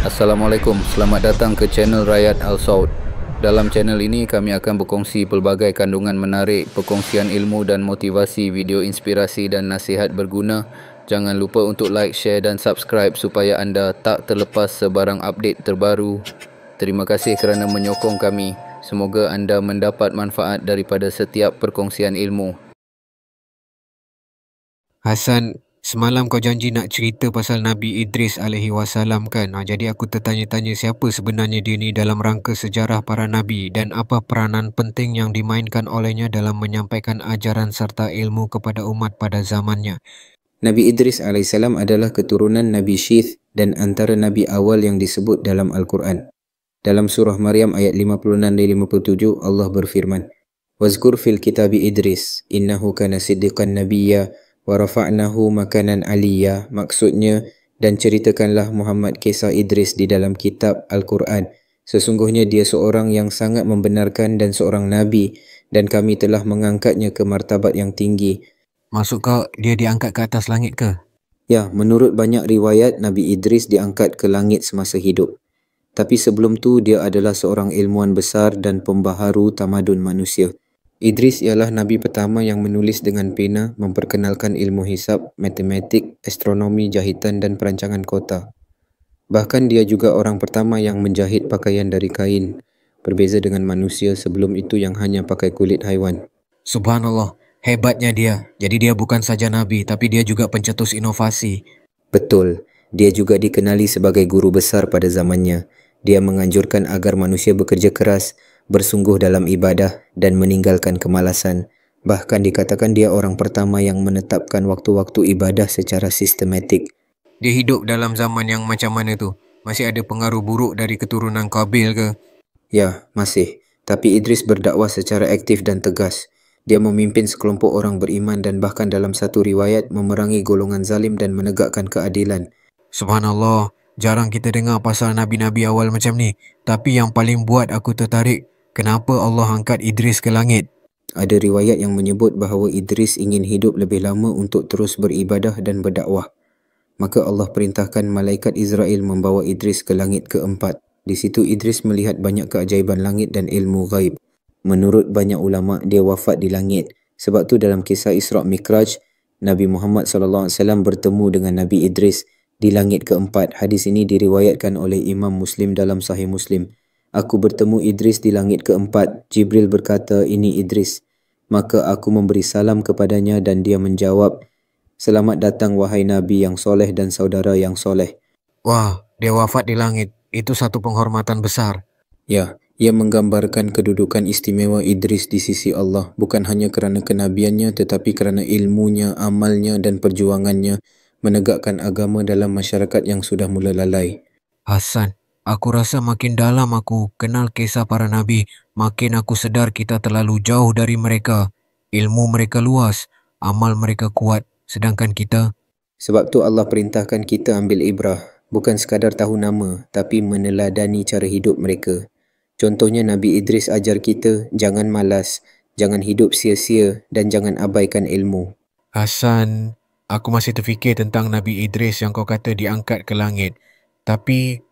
Assalamualaikum, selamat datang ke channel Rakyat Al Saud. Dalam channel ini kami akan berkongsi pelbagai kandungan menarik, perkongsian ilmu dan motivasi, video inspirasi dan nasihat berguna. Jangan lupa untuk like, share dan subscribe supaya anda tak terlepas sebarang update terbaru. Terima kasih kerana menyokong kami. Semoga anda mendapat manfaat daripada setiap perkongsian ilmu. Hasan, semalam kau janji nak cerita pasal Nabi Idris alaihi wasallam kan? Jadi aku tertanya-tanya siapa sebenarnya dia ni dalam rangka sejarah para Nabi dan apa peranan penting yang dimainkan olehnya dalam menyampaikan ajaran serta ilmu kepada umat pada zamannya. Nabi Idris AS adalah keturunan Nabi Syith dan antara Nabi awal yang disebut dalam Al-Quran. Dalam surah Maryam ayat 56 dan 57, Allah berfirman, "Wazkur fil kitabi Idris, innahu kana siddiqan nabiyya, wa rafa'nahu makanan aliyya." Maksudnya, dan ceritakanlah Muhammad kisah Idris di dalam kitab Al-Quran. Sesungguhnya dia seorang yang sangat membenarkan dan seorang Nabi, dan kami telah mengangkatnya ke martabat yang tinggi. Maksud kau dia diangkat ke atas langit ke? Ya, menurut banyak riwayat, Nabi Idris diangkat ke langit semasa hidup. Tapi sebelum tu, dia adalah seorang ilmuwan besar dan pembaharu tamadun manusia. Idris ialah Nabi pertama yang menulis dengan pena, memperkenalkan ilmu hisab, matematik, astronomi, jahitan dan perancangan kota. Bahkan dia juga orang pertama yang menjahit pakaian dari kain, berbeza dengan manusia sebelum itu yang hanya pakai kulit haiwan. Subhanallah, hebatnya dia. Jadi dia bukan saja Nabi, tapi dia juga pencetus inovasi. Betul, dia juga dikenali sebagai guru besar pada zamannya. Dia menganjurkan agar manusia bekerja keras, bersungguh dalam ibadah dan meninggalkan kemalasan. Bahkan dikatakan dia orang pertama yang menetapkan waktu-waktu ibadah secara sistematik. Dia hidup dalam zaman yang macam mana tu? Masih ada pengaruh buruk dari keturunan Qabil ke? Ya, masih. Tapi Idris berdakwah secara aktif dan tegas. Dia memimpin sekelompok orang beriman dan bahkan dalam satu riwayat memerangi golongan zalim dan menegakkan keadilan. Subhanallah, jarang kita dengar pasal Nabi-Nabi awal macam ni. Tapi yang paling buat aku tertarik, kenapa Allah angkat Idris ke langit? Ada riwayat yang menyebut bahawa Idris ingin hidup lebih lama untuk terus beribadah dan berdakwah. Maka Allah perintahkan malaikat Israel membawa Idris ke langit keempat. Di situ Idris melihat banyak keajaiban langit dan ilmu ghaib. Menurut banyak ulama, dia wafat di langit. Sebab tu dalam kisah Isra' Mikraj, Nabi Muhammad SAW bertemu dengan Nabi Idris di langit keempat. Hadis ini diriwayatkan oleh Imam Muslim dalam Sahih Muslim. "Aku bertemu Idris di langit keempat. Jibril berkata, 'Ini Idris.' Maka aku memberi salam kepadanya dan dia menjawab, 'Selamat datang wahai Nabi yang soleh dan saudara yang soleh.'" Wah, dia wafat di langit. Itu satu penghormatan besar. Ya, ia menggambarkan kedudukan istimewa Idris di sisi Allah, bukan hanya kerana kenabiannya tetapi kerana ilmunya, amalnya dan perjuangannya menegakkan agama dalam masyarakat yang sudah mula lalai. Hasan, aku rasa makin dalam aku kenal kisah para Nabi, makin aku sedar kita terlalu jauh dari mereka. Ilmu mereka luas, amal mereka kuat, sedangkan kita... Sebab tu Allah perintahkan kita ambil ibrah, bukan sekadar tahu nama, tapi meneladani cara hidup mereka. Contohnya Nabi Idris ajar kita, jangan malas, jangan hidup sia-sia dan jangan abaikan ilmu. Hasan, aku masih terfikir tentang Nabi Idris yang kau kata diangkat ke langit. Tapi,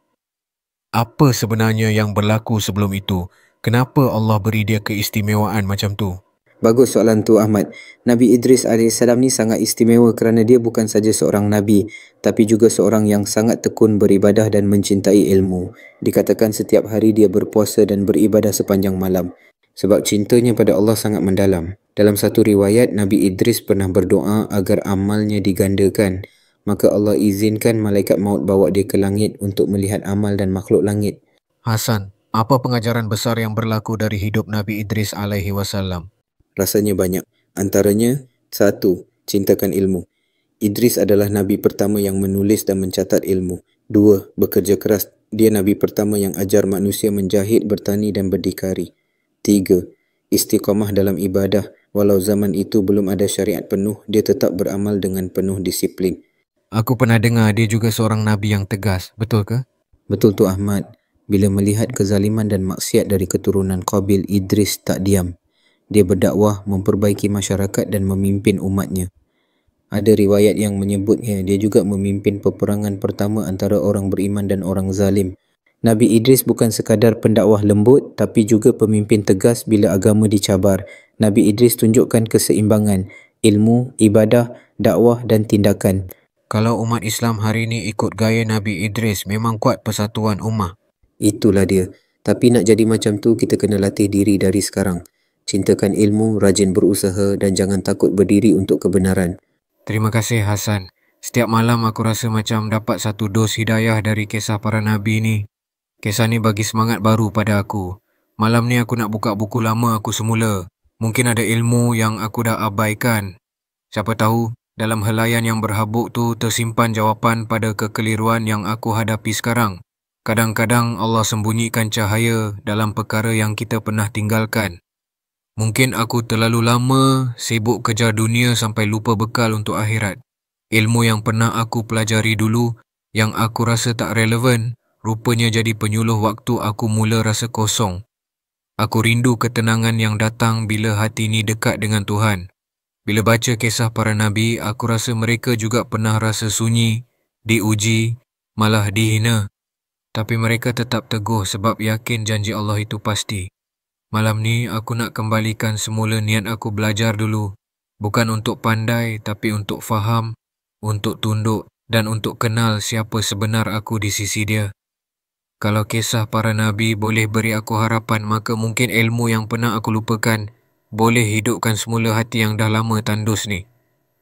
apa sebenarnya yang berlaku sebelum itu? Kenapa Allah beri dia keistimewaan macam tu? Bagus soalan tu Ahmad. Nabi Idris AS ni sangat istimewa kerana dia bukan saja seorang Nabi, tapi juga seorang yang sangat tekun beribadah dan mencintai ilmu. Dikatakan setiap hari dia berpuasa dan beribadah sepanjang malam. Sebab cintanya pada Allah sangat mendalam. Dalam satu riwayat, Nabi Idris pernah berdoa agar amalnya digandakan. Maka Allah izinkan malaikat maut bawa dia ke langit untuk melihat amal dan makhluk langit. Hasan, apa pengajaran besar yang berlaku dari hidup Nabi Idris alaihi wasallam? Rasanya banyak. Antaranya, 1. Cintakan ilmu. Idris adalah Nabi pertama yang menulis dan mencatat ilmu. 2. Bekerja keras. Dia Nabi pertama yang ajar manusia menjahit, bertani dan berdikari. 3. Istiqamah dalam ibadah. Walau zaman itu belum ada syariat penuh, dia tetap beramal dengan penuh disiplin. Aku pernah dengar dia juga seorang Nabi yang tegas, betul ke? Betul tu Ahmad. Bila melihat kezaliman dan maksiat dari keturunan Qabil, Idris tak diam. Dia berdakwah, memperbaiki masyarakat dan memimpin umatnya. Ada riwayat yang menyebutnya dia juga memimpin peperangan pertama antara orang beriman dan orang zalim. Nabi Idris bukan sekadar pendakwah lembut tapi juga pemimpin tegas bila agama dicabar. Nabi Idris tunjukkan keseimbangan, ilmu, ibadah, dakwah dan tindakan. Kalau umat Islam hari ini ikut gaya Nabi Idris, memang kuat persatuan ummah. Itulah dia. Tapi nak jadi macam tu, kita kena latih diri dari sekarang. Cintakan ilmu, rajin berusaha dan jangan takut berdiri untuk kebenaran. Terima kasih Hasan. Setiap malam aku rasa macam dapat satu dos hidayah dari kisah para Nabi ni. Kisah ni bagi semangat baru pada aku. Malam ni aku nak buka buku lama aku semula. Mungkin ada ilmu yang aku dah abaikan. Siapa tahu, dalam helaian yang berhabuk tu tersimpan jawapan pada kekeliruan yang aku hadapi sekarang. Kadang-kadang Allah sembunyikan cahaya dalam perkara yang kita pernah tinggalkan. Mungkin aku terlalu lama sibuk kejar dunia sampai lupa bekal untuk akhirat. Ilmu yang pernah aku pelajari dulu, yang aku rasa tak relevan, rupanya jadi penyuluh waktu aku mula rasa kosong. Aku rindu ketenangan yang datang bila hati ni dekat dengan Tuhan. Bila baca kisah para Nabi, aku rasa mereka juga pernah rasa sunyi, diuji, malah dihina. Tapi mereka tetap teguh sebab yakin janji Allah itu pasti. Malam ni aku nak kembalikan semula niat aku belajar dulu. Bukan untuk pandai tapi untuk faham, untuk tunduk dan untuk kenal siapa sebenar aku di sisi dia. Kalau kisah para Nabi boleh beri aku harapan, maka mungkin ilmu yang pernah aku lupakan boleh hidupkan semula hati yang dah lama tandus ni.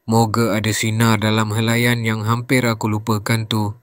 Moga ada sinar dalam helaian yang hampir aku lupakan tu